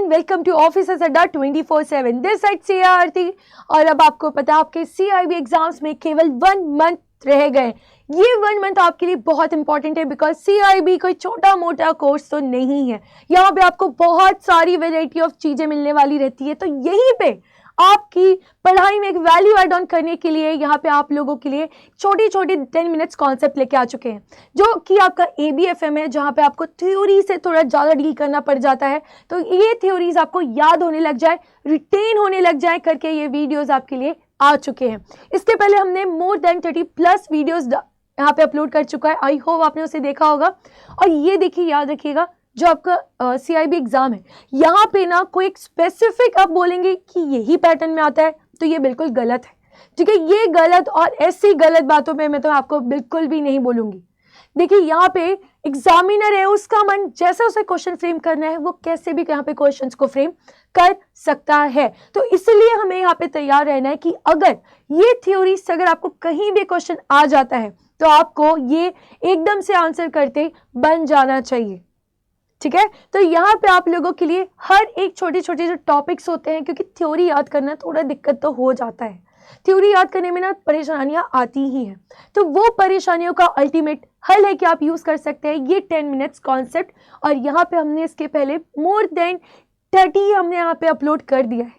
Everyone, welcome to officers अड्डा 24/7। This side से आरती। और अब आपको पता है आपके CIB एग्जाम्स में केवल 1 मंथ रह गए। ये 1 मंथ आपके लिए बहुत इंपॉर्टेंट है बिकॉज CIB कोई छोटा मोटा कोर्स तो नहीं है। यहाँ पे आपको बहुत सारी वेराइटी ऑफ चीजें मिलने वाली रहती है। तो यहीं पे आपकी पढ़ाई में एक वैल्यू एड ऑन करने के लिए यहाँ पे आप लोगों के लिए छोटी छोटी 10 मिनट्स कॉन्सेप्ट लेके आ चुके हैं, जो कि आपका ABFM है, जहाँ पे आपको थ्योरी से थोड़ा ज़्यादा डील करना पड़ जाता है। तो ये थ्योरीज आपको याद होने लग जाए, रिटेन होने लग जाए करके ये वीडियोस आपके लिए आ चुके हैं। इसके पहले हमने मोर देन 30+ वीडियोस यहाँ पे अपलोड कर चुका है। आई होप आपने उसे देखा होगा। और ये देखिए, याद रखिएगा, जो आपका CIB एग्जाम है, यहाँ पे ना कोई एक स्पेसिफिक आप बोलेंगे कि यही पैटर्न में आता है तो ये बिल्कुल गलत है। ठीक है, ये गलत, और ऐसी गलत बातों पे मैं तो आपको बिल्कुल भी नहीं बोलूंगी। देखिए, यहाँ पे एग्जामिनर है, उसका मन जैसा उसे क्वेश्चन फ्रेम करना है वो कैसे भी यहाँ पे क्वेश्चंस को फ्रेम कर सकता है। तो इसलिए हमें यहाँ पे तैयार रहना है कि अगर ये थ्योरी से अगर आपको कहीं भी क्वेश्चन आ जाता है तो आपको ये एकदम से आंसर करते बन जाना चाहिए। ठीक है, तो यहाँ पे आप लोगों के लिए हर एक छोटे छोटे जो टॉपिक्स होते हैं, क्योंकि थ्योरी याद करना थोड़ा दिक्कत तो हो जाता है, थ्योरी याद करने में ना परेशानियां आती ही हैं, तो वो परेशानियों का अल्टीमेट हल है कि आप यूज कर सकते हैं ये 10 मिनट्स कॉन्सेप्ट। और यहाँ पे हमने इसके पहले मोर देन 30 हमने यहाँ पे अपलोड कर दिया है,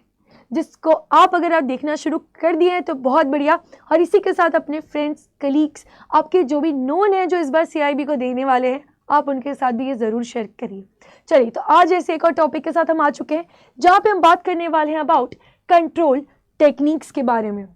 जिसको आप अगर आप देखना शुरू कर दिए हैं तो बहुत बढ़िया। और इसी के साथ अपने फ्रेंड्स, कलीग्स, आपके जो भी नोन है जो इस बार CIB को देने वाले हैं, आप उनके साथ भी ये जरूर शेयर करिए। चलिए, तो आज ऐसे एक और टॉपिक के साथ हम आ चुके हैं, जहाँ पे हम बात करने वाले हैं अबाउट कंट्रोल टेक्निक्स के बारे में।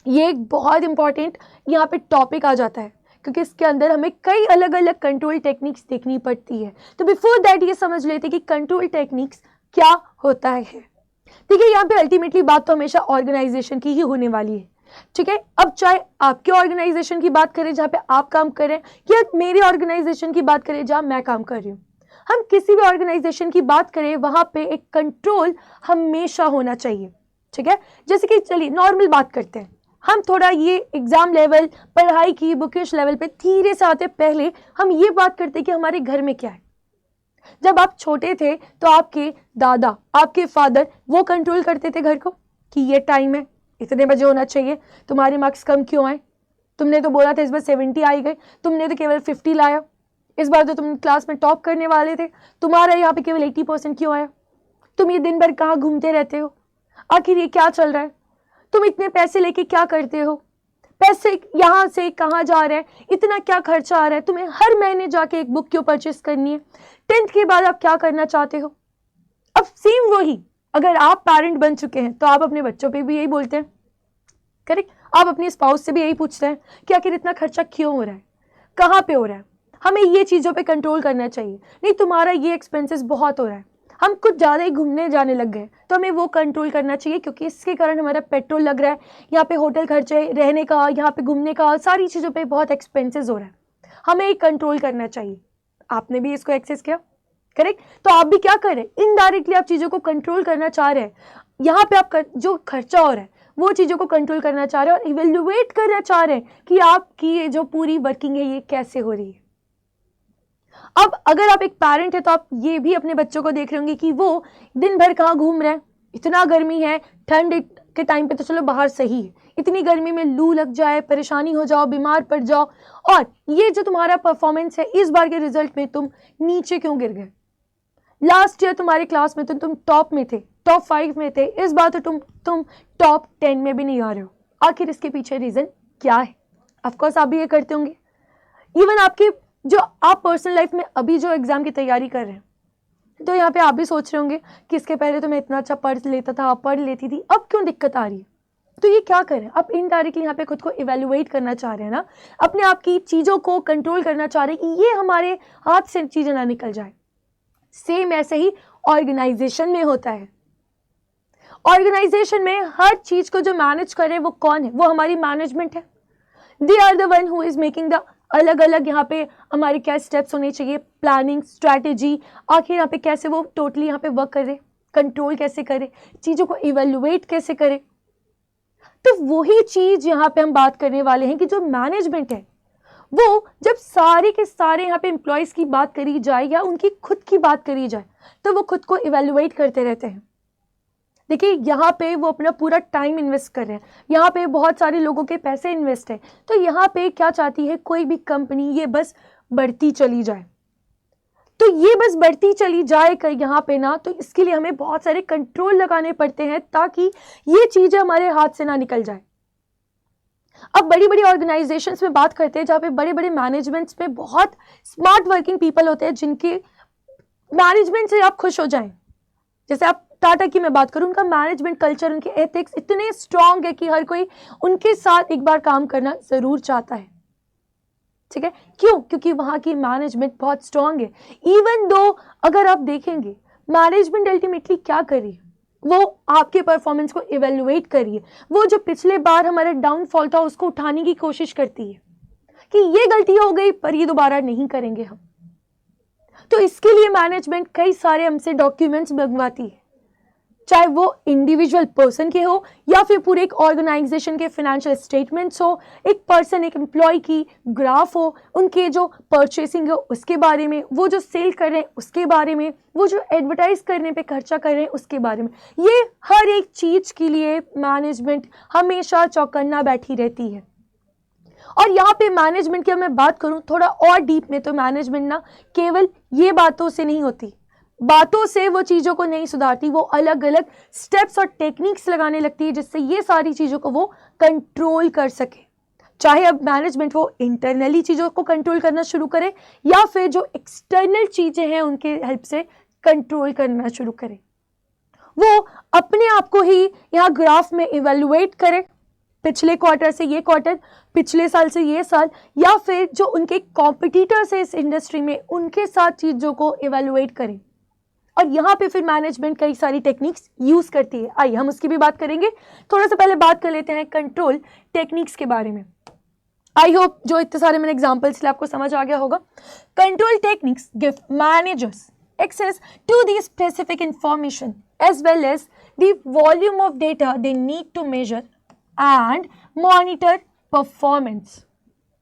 ये एक बहुत इंपॉर्टेंट यहाँ पे टॉपिक आ जाता है, क्योंकि इसके अंदर हमें कई अलग अलग कंट्रोल टेक्निक्स देखनी पड़ती है। तो बिफोर दैट ये समझ लेते हैं कि कंट्रोल टेक्निक्स क्या होता है। देखिए, यहाँ पे अल्टीमेटली बात तो हमेशा ऑर्गेनाइजेशन की ही होने वाली है। ठीक है, अब चाहे आपके ऑर्गेनाइजेशन की बात करें जहाँ पे आप काम कर रहे हैं, या मेरी ऑर्गेनाइजेशन की बात करें जहाँ मैं काम कर रही हूँ, हम किसी भी ऑर्गेनाइजेशन की बात करें वहां पे एक कंट्रोल हमेशा होना चाहिए। ठीक है, जैसे कि चलिए नॉर्मल बात करते हैं, हम थोड़ा ये एग्जाम लेवल, पढ़ाई की बुकिश लेवल पे धीरे से आते, पहले हम ये बात करते हैं कि हमारे घर में क्या है। जब आप छोटे थे तो आपके दादा, आपके फादर, वो कंट्रोल करते थे घर को कि ये टाइम है, इतने बजे होना चाहिए, तुम्हारे मार्क्स कम क्यों आए, तुमने तो बोला था इस बार 70 आई गए, तुमने तो केवल 50 लाया, इस बार तो तुम क्लास में टॉप करने वाले थे, तुम्हारा यहाँ पे केवल 80% क्यों आया, तुम ये दिन भर कहाँ घूमते रहते हो, आखिर ये क्या चल रहा है, तुम इतने पैसे लेके क्या करते हो, पैसे यहाँ से कहाँ जा रहे हैं, इतना क्या खर्चा आ रहा है, तुम्हें हर महीने जाके एक बुक क्यों परचेस करनी है, 10th के बाद आप क्या करना चाहते हो। अब सेम वही, अगर आप पेरेंट बन चुके हैं तो आप अपने बच्चों पे भी यही बोलते हैं, करेक्ट। आप अपने स्पाउस से भी यही पूछते हैं कि आखिर इतना खर्चा क्यों हो रहा है, कहाँ पे हो रहा है, हमें ये चीज़ों पे कंट्रोल करना चाहिए। नहीं, तुम्हारा ये एक्सपेंसेस बहुत हो रहा है, हम कुछ ज़्यादा ही घूमने जाने लग गए, तो हमें वो कंट्रोल करना चाहिए, क्योंकि इसके कारण हमारा पेट्रोल लग रहा है, यहाँ पे होटल खर्चे, रहने का, यहाँ पे घूमने का, सारी चीज़ों पे बहुत एक्सपेंसेस हो रहा है, हमें एक कंट्रोल करना चाहिए। आपने भी इसको एक्सेस किया, करेक्ट, तो आप भी क्या कर रहे हैं, इनडायरेक्टली आप चीज़ों को कंट्रोल करना चाह रहे हैं। यहाँ पे आप जो खर्चा हो रहा है वो चीज़ों को कंट्रोल करना चाह रहे हैं और इवेल्युएट करना चाह रहे हैं कि आपकी ये जो पूरी वर्किंग है ये कैसे हो रही है। अब अगर आप एक पेरेंट है तो आप ये भी अपने बच्चों को देख रहे होंगे कि वो दिन भर कहाँ घूम रहे हैं, इतना गर्मी है, ठंड के टाइम पे तो चलो बाहर सही है, इतनी गर्मी में लू लग जाए, परेशानी हो जाओ, बीमार पड़ जाओ, और ये जो तुम्हारा परफॉर्मेंस है इस बार के रिजल्ट में तुम नीचे क्यों गिर गए। लास्ट ईयर तुम्हारी क्लास में तो तुम टॉप में थे, टॉप 5 में थे, इस बार तो तुम टॉप 10 में भी नहीं आ रहे हो, आखिर इसके पीछे रीजन क्या है। ऑफकोर्स आप भी ये करते होंगे, इवन आपके जो आप पर्सनल लाइफ में अभी जो एग्जाम की तैयारी कर रहे हैं, तो यहाँ पे आप भी सोच रहे होंगे कि इसके पहले तो मैं इतना अच्छा पढ़ लेता था, पढ़ लेती थी, अब क्यों दिक्कत आ रही है। तो ये क्या करें, आप इनडायरेक्टली यहाँ पे खुद को इवेल्युएट करना चाह रहे हैं ना, अपने आप की चीज़ों को कंट्रोल करना चाह रहे हैं कि ये हमारे हाथ से चीज़ें ना निकल जाए। सेम ऐसे ही ऑर्गेनाइजेशन में होता है। ऑर्गेनाइजेशन में हर चीज को जो मैनेज करे वो कौन है, वो हमारी मैनेजमेंट है। They are the one who is making the अलग अलग यहाँ पे हमारे क्या स्टेप्स होने चाहिए, प्लानिंग, स्ट्रैटेजी, आखिर यहाँ पे कैसे वो टोटली यहाँ पे वर्क करे, कंट्रोल कैसे करे, चीज़ों को इवेल्युएट कैसे करे। तो वही चीज़ यहाँ पे हम बात करने वाले हैं कि जो मैनेजमेंट है वो जब सारे के सारे यहाँ पे एम्प्लॉयज़ की बात करी जाए या उनकी खुद की बात करी जाए तो वो खुद को इवेल्युएट करते रहते हैं। देखिए यहाँ पे वो अपना पूरा टाइम इन्वेस्ट कर रहे हैं, यहाँ पे बहुत सारे लोगों के पैसे इन्वेस्ट हैं, तो यहाँ पे क्या चाहती है कोई भी कंपनी, ये बस बढ़ती चली जाए। तो ये बस बढ़ती चली जाए कर यहाँ पे ना, तो इसके लिए हमें बहुत सारे कंट्रोल लगाने पड़ते हैं ताकि ये चीज़ें हमारे हाथ से ना निकल जाए। अब बड़ी बड़ी ऑर्गेनाइजेशंस में बात करते हैं जहाँ पे बड़े बड़े मैनेजमेंट्स में बहुत स्मार्ट वर्किंग पीपल होते हैं जिनके मैनेजमेंट से आप खुश हो जाएं। जैसे आप टाटा की मैं बात करूं, उनका मैनेजमेंट कल्चर, उनके एथिक्स इतने स्ट्रांग है कि हर कोई उनके साथ एक बार काम करना ज़रूर चाहता है। ठीक है, क्यों? क्योंकि वहाँ की मैनेजमेंट बहुत स्ट्रांग है। इवन दो अगर आप देखेंगे मैनेजमेंट अल्टीमेटली क्या कर रही है, वो आपके परफॉर्मेंस को इवेल्युएट कर रही है। वो जो पिछले बार हमारा डाउनफॉल था उसको उठाने की कोशिश करती है कि ये गलती हो गई पर ये दोबारा नहीं करेंगे हम। तो इसके लिए मैनेजमेंट कई सारे हमसे डॉक्यूमेंट्स मंगवाती है, चाहे वो इंडिविजुअल पर्सन के हो या फिर पूरे एक ऑर्गेनाइजेशन के फाइनेंशियल स्टेटमेंट्स हो, एक पर्सन एक एम्प्लॉय की ग्राफ हो, उनके जो परचेसिंग हो उसके बारे में, वो जो सेल कर रहे हैं उसके बारे में, वो जो एडवर्टाइज करने पे खर्चा कर रहे हैं उसके बारे में। ये हर एक चीज़ के लिए मैनेजमेंट हमेशा चौकन्ना बैठी रहती है। और यहाँ पे मैनेजमेंट की मैं बात करूँ थोड़ा और डीप में, तो मैनेजमेंट ना केवल ये बातों से नहीं होती, बातों से वो चीज़ों को नहीं सुधारती, वो अलग अलग स्टेप्स और टेक्निक्स लगाने लगती है जिससे ये सारी चीज़ों को वो कंट्रोल कर सके। चाहे अब मैनेजमेंट वो इंटरनली चीज़ों को कंट्रोल करना शुरू करे या फिर जो एक्सटर्नल चीज़ें हैं उनके हेल्प से कंट्रोल करना शुरू करे। वो अपने आप को ही यहाँ ग्राफ में इवेल्युएट करे, पिछले क्वार्टर से ये क्वार्टर, पिछले साल से ये साल, या फिर जो उनके कॉम्पिटिटर्स है इस इंडस्ट्री में उनके साथ चीज़ों को इवेल्युएट करें। और यहाँ पे फिर मैनेजमेंट कई सारी टेक्निक्स यूज करती है। आइए हम उसकी भी बात करेंगे। थोड़ा सा पहले बात कर लेते हैं कंट्रोल टेक्निक्स के बारे में। आई होप जो इतने सारे मैंने एग्जांपल्स लिए आपको समझ आ गया होगा। Control techniques give managers access to the specific information as well as the volume of data they need to measure and monitor performance।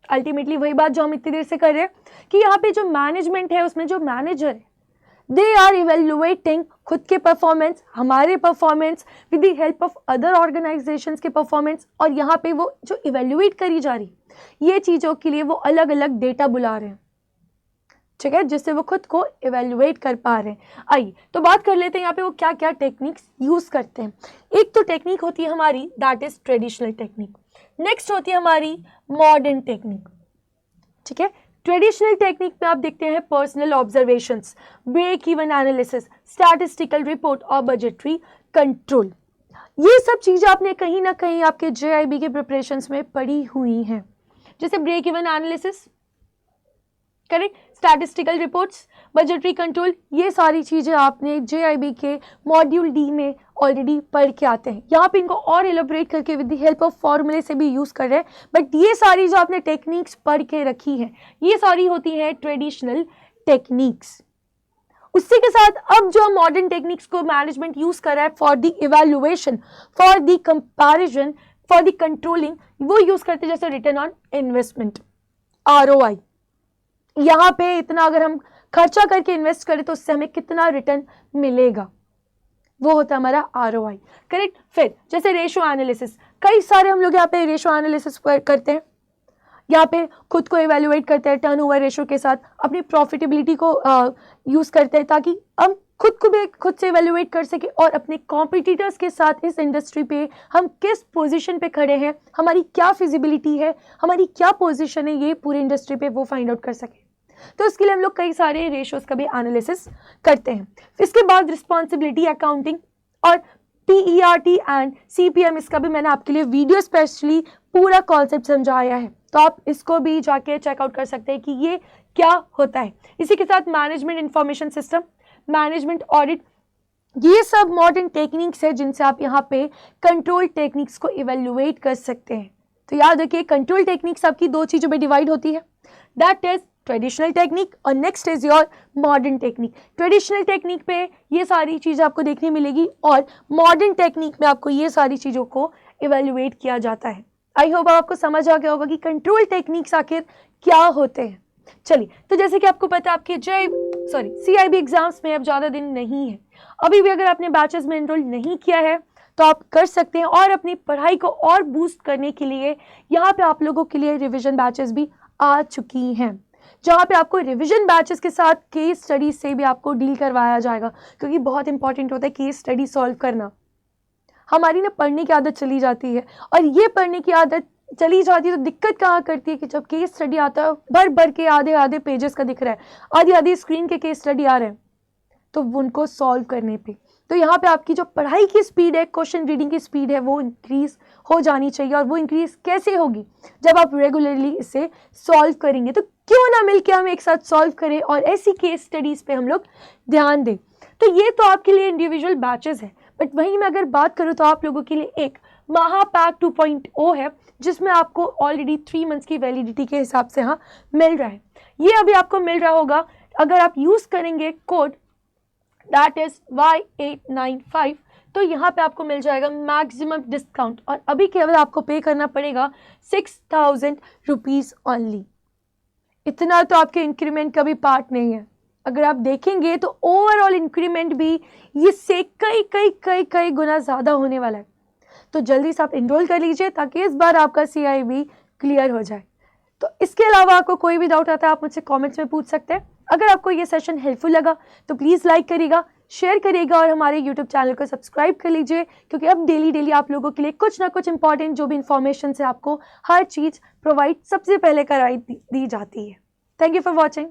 Ultimately वही बात जो हम इतनी देर से कर रहे हैं कि यहाँ पे जो मैनेजमेंट है उसमें जो मैनेजर है दे आर इवेल्युएटिंग खुद के परफॉर्मेंस, हमारे performance with the help of other organisations के परफॉर्मेंस। और यहाँ पे वो जो इवेल्युएट करी जा रही ये चीज़ों के लिए वो अलग अलग डेटा बुला रहे हैं, ठीक है, जिससे वो खुद को इवेल्युएट कर पा रहे हैं। आइए तो बात कर लेते हैं यहाँ पे वो क्या क्या टेक्निक्स यूज़ करते हैं। एक तो टेक्निक होती है हमारी that is traditional technique, next होती है हमारी मॉडर्न टेक्निक। ठीक है, ट्रेडिशनल टेक्निक में आप देखते हैं personal observations, break even analysis, statistical report और बजटरी कंट्रोल। ये सब चीज़ें आपने कहीं ना कहीं आपके JIB के प्रिपरेशंस में पढ़ी हुई हैं, जैसे break even analysis, correct, statistical reports, budgetary control, ये सारी चीज़ें आपने JIB के मॉड्यूल D में ऑलरेडी पढ़ के आते हैं। यहाँ पे इनको और एलोबरेट करके विद द हेल्प ऑफ फॉर्मूले से भी यूज़ कर रहे हैं, बट ये सारी जो आपने टेक्निक्स पढ़ के रखी हैं ये सारी होती हैं ट्रेडिशनल टेक्निक्स। उसी के साथ अब जो मॉडर्न टेक्निक्स को मैनेजमेंट यूज़ कर रहा है for the evaluation, for the comparison, for the controlling, वो यूज़ करते हैं जैसे रिटर्न ऑन इन्वेस्टमेंट, ROI। यहाँ पे इतना अगर हम खर्चा करके इन्वेस्ट करें तो उससे हमें कितना रिटर्न मिलेगा, वो होता है हमारा ROI, करेक्ट। फिर जैसे रेशो एनालिसिस, कई सारे हम लोग यहाँ पे रेशो एनालिसिस करते हैं, यहाँ पे खुद को इवेल्युएट करते हैं टर्नओवर रेशो के साथ, अपनी प्रॉफिटेबिलिटी को यूज़ करते हैं ताकि हम खुद से इवेल्युएट कर सके और अपने कॉम्पिटिटर्स के साथ इस इंडस्ट्री पे हम किस पोजीशन पे खड़े हैं, हमारी क्या फिजिबिलिटी है, हमारी क्या पोजीशन है, ये पूरी इंडस्ट्री पे वो फाइंड आउट कर सके। तो इसके लिए हम लोग कई सारे रेशोज का भी एनालिसिस करते हैं। इसके बाद रिस्पॉन्सिबिलिटी अकाउंटिंग और PERT एंड CPM, इसका भी मैंने आपके लिए वीडियो स्पेशली पूरा कॉन्सेप्ट समझाया है, तो आप इसको भी जाके चेकआउट कर सकते हैं कि ये क्या होता है। इसी के साथ management information system, management audit, ये सब मॉडर्न टेक्निक्स है जिनसे आप यहाँ पे कंट्रोल टेक्निक्स को इवेल्युएट कर सकते हैं। तो याद रखिए कंट्रोल टेक्निक्स आपकी दो चीज़ों में डिवाइड होती है, दैट इज ट्रेडिशनल टेक्निक और next is your modern technique. Traditional technique पे ये सारी चीज़ें आपको देखने मिलेगी और मॉडर्न टेक्निक में आपको ये सारी चीज़ों को इवेल्युएट किया जाता है। आई होप आपको समझ आ गया होगा कि कंट्रोल टेक्निक्स आखिर क्या होते हैं। चलिए, तो जैसे कि आपको पता है आपके CIB एग्जाम्स में अब ज़्यादा दिन नहीं है। अभी भी अगर आपने बैचेस में एनरोल नहीं किया है तो आप कर सकते हैं, और अपनी पढ़ाई को और बूस्ट करने के लिए यहाँ पे आप लोगों के लिए रिविजन बैचेस भी आ चुकी हैं, जहाँ पे आपको रिविजन बैचेस के साथ केस स्टडी से भी आपको डील करवाया जाएगा, क्योंकि बहुत इंपॉर्टेंट होता है केस स्टडी सॉल्व करना। हमारी ना पढ़ने की आदत चली जाती है, और ये पढ़ने की आदत चली जाती है तो दिक्कत कहाँ करती है कि जब केस स्टडी आता है भर भर के आधे आधे पेजेस का दिख रहा है, आधी आधी स्क्रीन के केस स्टडी आ रहे हैं, तो उनको सॉल्व करने पे तो यहाँ पे आपकी जो पढ़ाई की स्पीड है, क्वेश्चन रीडिंग की स्पीड है, वो इंक्रीज हो जानी चाहिए। और वो इंक्रीज कैसे होगी? जब आप रेगुलरली इसे सॉल्व करेंगे। तो क्यों ना मिलके हम एक साथ सॉल्व करें और ऐसी केस स्टडीज पे हम लोग ध्यान दें। तो ये तो आपके लिए इंडिविजुअल बैचेस है, बट वहीं मैं अगर बात करूँ तो आप लोगों के लिए एक महापैक 2.0 है, जिसमें आपको ऑलरेडी 3 मंथ्स की वैलिडिटी के हिसाब से हाँ मिल रहा है। ये अभी आपको मिल रहा होगा अगर आप यूज़ करेंगे कोड दैट इज Y895, तो यहाँ पे आपको मिल जाएगा मैक्सिमम डिस्काउंट, और अभी केवल आपको पे करना पड़ेगा 6000 रुपीज़ ओनली। इतना तो आपके इंक्रीमेंट का भी पार्ट नहीं है। अगर आप देखेंगे तो ओवरऑल इंक्रीमेंट भी इससे कई कई कई कई गुना ज़्यादा होने वाला है। तो जल्दी से आप इनरोल कर लीजिए ताकि इस बार आपका CIB क्लियर हो जाए। तो इसके अलावा आपको कोई भी डाउट आता है आप मुझसे कमेंट्स में पूछ सकते हैं। अगर आपको ये सेशन हेल्पफुल लगा तो प्लीज़ लाइक करिएगा, शेयर करिएगा, और हमारे यूट्यूब चैनल को सब्सक्राइब कर लीजिए, क्योंकि अब डेली आप लोगों के लिए कुछ ना कुछ इंपॉर्टेंट जो भी इंफॉर्मेशन है आपको हर चीज़ प्रोवाइड सबसे पहले कराई दी जाती है। Thank you for watching.